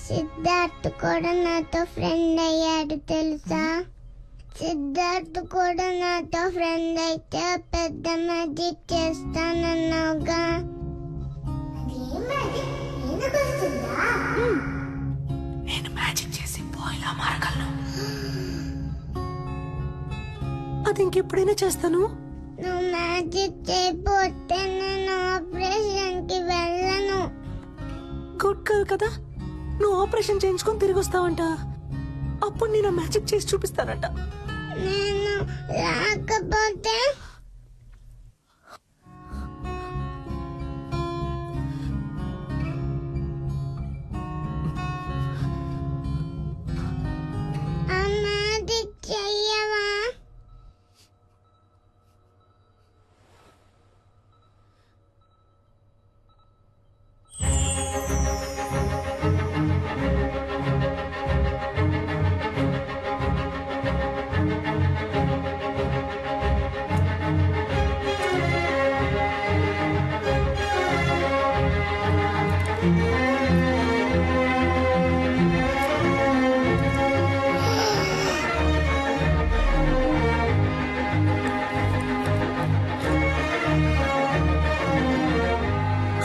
సిద్ధార్థ్ కూడా నాతో ఫ్రెండ్ అయ్యాడు తెలుసా? సిద్ధార్థ్ కూడా నాతో ఫ్రెండ్ అయితే పెద్ద మ్యాజిక్ చేస్తానన్నావుగా. నేను మ్యాజిక్ చేసి పోయిలా మారగలను. అది ఇంకెప్పుడైనా చేస్తాను. నువ్వు మ్యాజిక్ చేయకపోతే నేను ఆపరేషన్ కి వెళ్ళను. గుడ్ గర్ల్ కదా, నువ్వు ఆపరేషన్ చేయించుకొని తిరిగి వస్తావంట. అప్పుడు నేను మ్యాజిక్ చేసి చూపిస్తానంట. నేను రాకపోతే ఆ మ్యాజిక్ చెయ్యవా?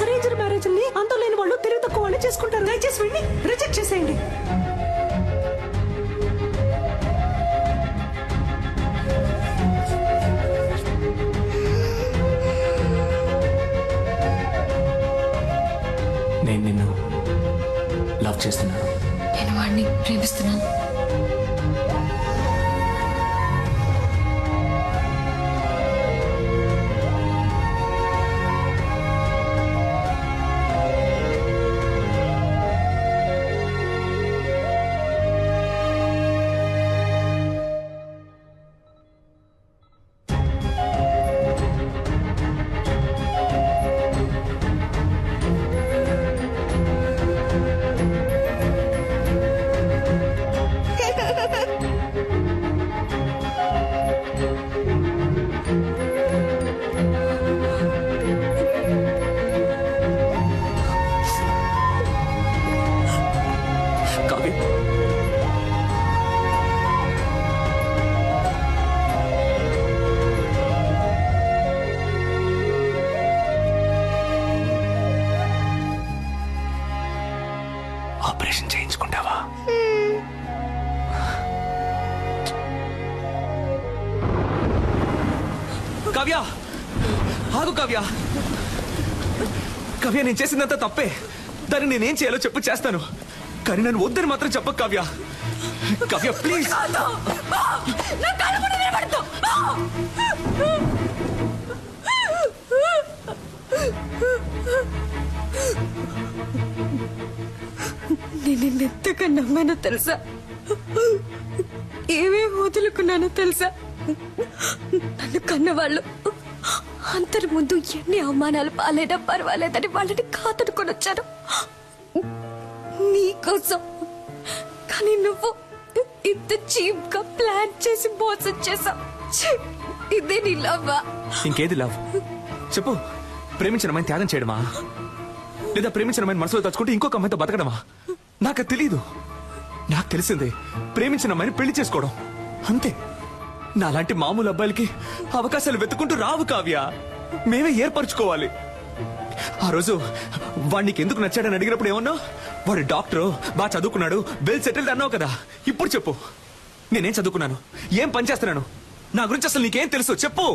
అరేంజ్డ్ మ్యారేజ్ ని అంతం లేని వాళ్ళు తెలివి తక్కువ వాళ్ళు చేసుకుంటారు. దయచేసి వెళ్ళి రిజెక్ట్ చేసేయండి. నేను నిన్ను లవ్ చేస్తున్నాను. నేను వాడిని ప్రేమిస్తున్నాను. కావ్య, ఆపరేషన్ చేయించుకుంటావా? కావ్య, ఆగు కావ్య. కావ్య, నేను చేసిందంతా తప్పే. దాన్ని నేనేం చేయాలో చెప్పు, చేస్తాను. కానీ నన్ను వద్దని మాత్రం చెప్పకు కావ్య. కావ్య ప్లీజ్. నేను నిన్నెంతగా నమ్మానో తెలుసా? ఏమేమి వదులుకున్నానో తెలుసా? నన్ను కన్నవాళ్ళు అందరి ముందు ఎన్ని అవమానాలు పాలైనా పర్వాలేదని వాళ్ళని కాతడుకొని వచ్చాను నీకోసం. కానీ నువ్వు ఇంత చీప్ గా ప్లాన్ చేసి మోసం చేసావు. ఇదే నీ లవ్వా? ఇంకేది లవ్ చెప్పు. ప్రేమించిన అమ్మాయిని త్యాగం చేయడమా, లేదా ప్రేమించిన అమ్మాయిని మనసులో తలుచుకుంటే ఇంకొక అమ్మాయితో బతకడమా? నాకు తెలీదు. నాకు తెలిసిందే ప్రేమించిన అమ్మాయిని పెళ్లి చేసుకోవడం, అంతే. నాలాంటి మామూలు అబ్బాయిలకి అవకాశాలు వెతుకుంటూ రావు కావ్య. మేమే ఏర్పరచుకోవాలి. ఆ రోజు వాడికి ఎందుకు నచ్చాడని అడిగినప్పుడు ఏమన్నావు? వాడు డాక్టరు, బాగా చదువుకున్నాడు, వెల్ సెటిల్డ్ అన్నావు కదా. ఇప్పుడు చెప్పు, నేనేం చదువుకున్నాను, ఏం పని చేస్తున్నాను, నా గురించి అసలు నీకేం తెలుసు చెప్పు.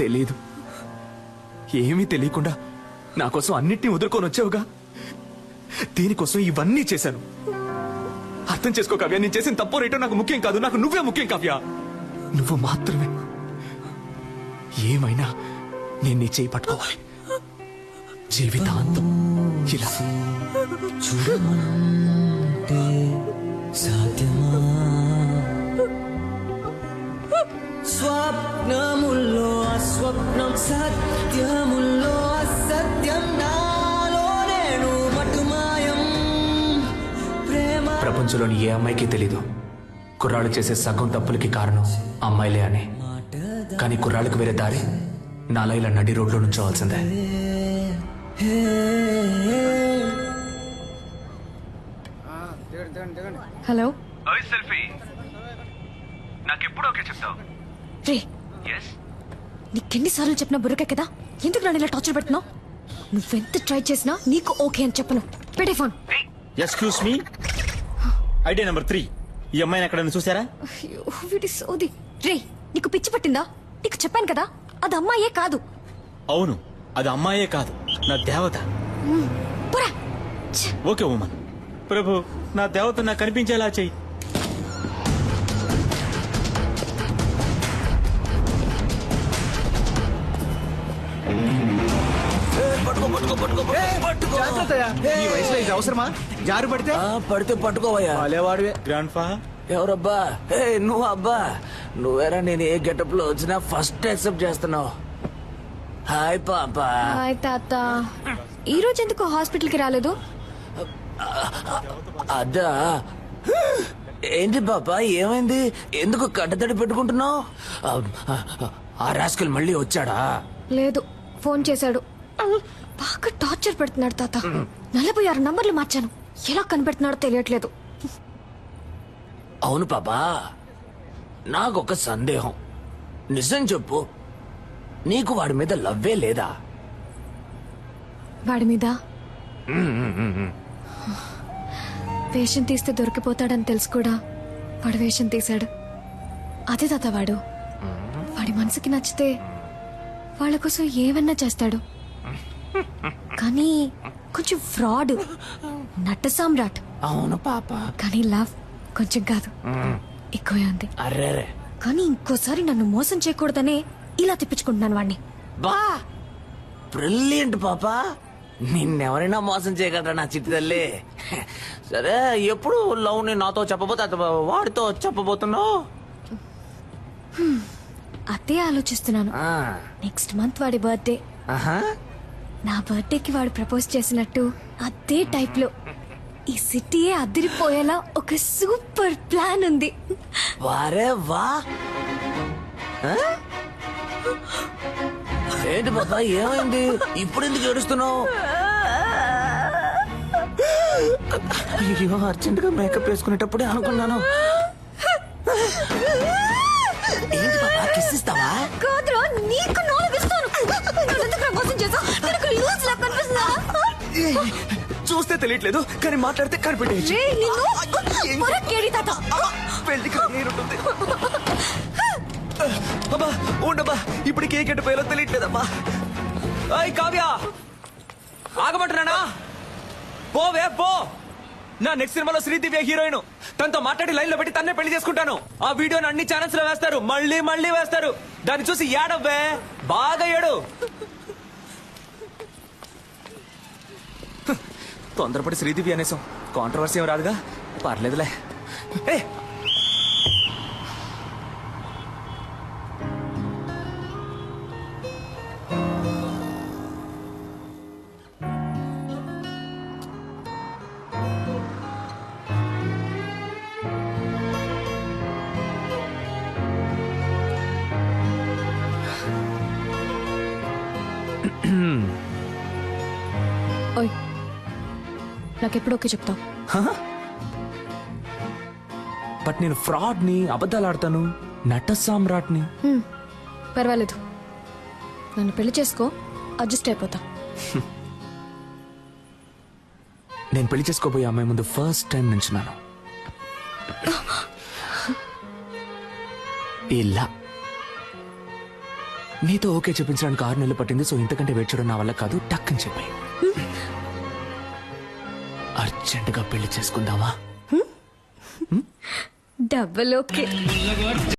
తెలీదు. ఏమీ తెలియకుండా నా కోసం అన్నిటినీ వదులుకొని వచ్చావుగా. దీనికోసం ఇవన్నీ చేశాను. అర్థం చేసుకో కావ్య, నేను చేసిన తప్పో రేటో నాకు ముఖ్యం కాదు. నాకు నువ్వే ముఖ్యం కావ్య. నువ్వు మాత్రమే. ఏమైనా నేను నీ చేయి పట్టుకోవాలి జీవితాంతం. ఇలా చూడమంటే సాధ్యమా? స్వప్నముల్లో అస్వప్నం, సత్యముల్లో అసత్యం, నాలో నేను మటుమాయం. ప్రేమ ప్రపంచంలోని ఏ అమ్మాయికి తెలీదు కుర్రాళ్ళు చేసే సగం తప్పులకి కారణం అమ్మాయిలే అని. కానీ కుర్రాళ్ళకి వేరే దారి నాలా ఇలా నడి రోడ్లో నుంచోవాల్సిందే. హే హలో సెల్ఫీ నాకెప్పుడు ఓకే చెప్తావు రే ఎస్ నీకెన్నిసార్లు చెప్పినా బుర్రకే కదా ఎందుకు నన్ను ఇలా టార్చర్ పెడుతున్నావు నువ్వెంత ట్రై చేసినా నీకు ఓకే అని చెప్పను పెట్టే phone excuse me idea number 3 ఈ అమ్మాయిని ఎక్కడైనా చూసారా? అయ్యో వీడి సోది రే నీకు పిచ్చి పట్టిందా నీకు చెప్పాను కదా అది అమ్మాయే కాదు అవును, అది అమ్మాయే కాదు, నా దేవత. పోరా ఓకే ఉమన్. ప్రభు, నా దేవత నాకు కనిపించేలా చెయ్యి. ఈ వయసులో ఇది అవసరమా? జారు పడితే పడితే పట్టుకోవయ్యా వాడేవాడివే. గ్రాండ్ ఫా ఎవరబ్బా నువ్వు అబ్బా నువ్వేరా నేను ఏ గెటప్ లో వచ్చినా ఫస్ట్ యాక్సెప్ట్ చేస్తున్నావు హాయ్ పాపా హాయ్ తాత ఈ రోజు ఎందుకు హాస్పిటల్ కి రాలేదు అదా ఏంటి పాపా ఏమైంది ఎందుకు కట్టతడి పెట్టుకుంటున్నావు ఆ రాస్కల్ మళ్ళీ వచ్చాడా లేదు ఫోన్ చేశాడు బాగా టార్చర్ పెడుతున్నాడు తాత 46 నంబర్లు మార్చాను ఎలా కనిపెడుతున్నాడో తెలియట్లేదు అవును పాపా నాకొక సందేహం నిజం చెప్పు నీకు వాడి మీద లవ్వే లేదా వాడి మీద వేషం తీస్తే దొరికిపోతాడని తెలుసు కూడా వాడు వేషం తీశాడు అదే తాత వాడు వాడి మనసుకి నచ్చితే వాళ్ళ కోసం ఏమన్నా చేస్తాడు కానీ కొంచెం ఫ్రాడ్ నట్ట సామ్రాట్ అవును పాపా కానీ లవ్ కొంచెం కాదు ఎక్కువే ఉంది అర్రేరే కానీ ఇంకోసారి నన్ను మోసం చేయకూడదనే ఇలా తిప్పించుకుంటున్నాను వాడిని బా బ్రిలియంట్ పాపా నిన్నెవరైనా మోసం చేయగలరా నా చిట్టి తల్లి సరే ఎప్పుడు లవ్ ని నాతో చెప్పబోతే వాడితో చెప్పబోతున్నావు అదే ఆలోచిస్తున్నాను నెక్స్ట్ మంత్ వాడి బర్త్డే నా బర్త్డేకి వాడు ప్రపోజ్ చేసినట్టు అదే టైప్ లో ఈ సిటీయే అదిరిపోయేలా ఒక సూపర్ ప్లాన్ ఉంది వారే వా ఆ? ఏంటి బాబా ఏమైంది ఇప్పుడు ఎందుకు ఏడుస్తున్నావు అయ్యో అర్జెంట్ గా మేకప్ వేసుకునేటప్పుడే అనుకున్నాను ఏంటి బాబా కిస్ ఇస్తావా కాదురా నీకు నాలుగిస్తాను నన్నెందుకురా మోసం చేసావ్? నీకు లూజ్ లా కనిపిస్తుందా? చూస్తే తెలియట్లేదు కానీ మాట్లాడితే కనిపెట్టేయచ్చు రేయ్, నిన్ను పొరకేడి తాత. పెళ్లికి నేనుంటుంది అబ్బా ఉండబ్బా ఇప్పటికి ఏ గెట్టపోయాలో తెలియట్లేదమ్మా అయ్ కావ్య ఆగమంటున్నానా పోవే పో నా నెక్స్ట్ సినిమాలో శ్రీదివ్య హీరోయిన్ తనతో మాట్లాడి లైన్ లో పెట్టి తన్నే పెళ్లి చేసుకుంటాను ఆ వీడియోని అన్ని ఛానల్స్ లో వేస్తారు మళ్ళీ మళ్ళీ వేస్తారు దాన్ని చూసి ఏడవ్వే బాగా ఏడు తొందరపడి శ్రీదివ్య అనేసాం కాంట్రవర్సీ ఏం రాదుగా పర్లేదులే ఏ ఓయ్ నాకెప్పుడు ఓకే చెప్తావు బట్ నేను ఫ్రాడ్ ని అబద్ధాలు ఆడతాను నట సామ్రాట్ని పర్వాలేదు నన్ను పెళ్లి చేసుకో అడ్జస్ట్ అయిపోతా నేను పెళ్లి చేసుకోబోయే అమ్మాయి ముందు ఫస్ట్ టైం నించున్నాను ఇలా నీతో ఓకే చెప్పించడానికి 6 నెలలు పట్టింది సో ఇంతకంటే వెయిట్ చేయడం నా వల్ల కాదు టక్ అని చెప్పాయి అర్జెంటుగా పెళ్లి చేసుకుందామా డబ్బులు ఓకే